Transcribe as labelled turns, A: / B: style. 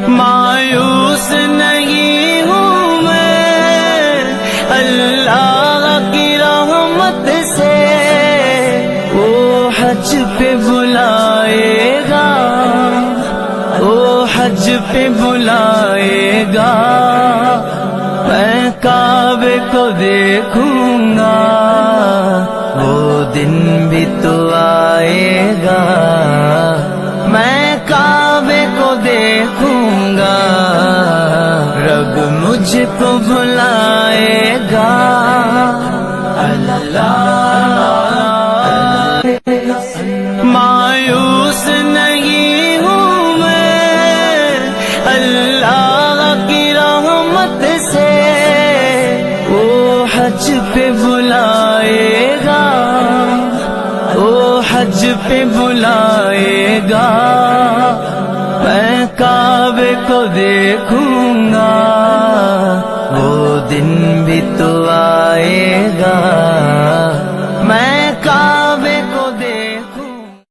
A: مایوس نہیں ہوں میں اللہ کی رحمت سے، وہ حج پہ بلائے گا، وہ حج پہ بلائے گا، میں کعبے کو دیکھوں گا، وہ دن بھی تو آئے گا، میں کعبے کو دیکھوں گا، رب مجھ کو بلائے گا، مایوس نہیں ہوں میں اللہ کی رحمت سے، وہ حج پہ بلائے گا، وہ حج پہ بلائے گا، میں کعبے کو دیکھوں گا، وہ دن بھی تو آئے گا،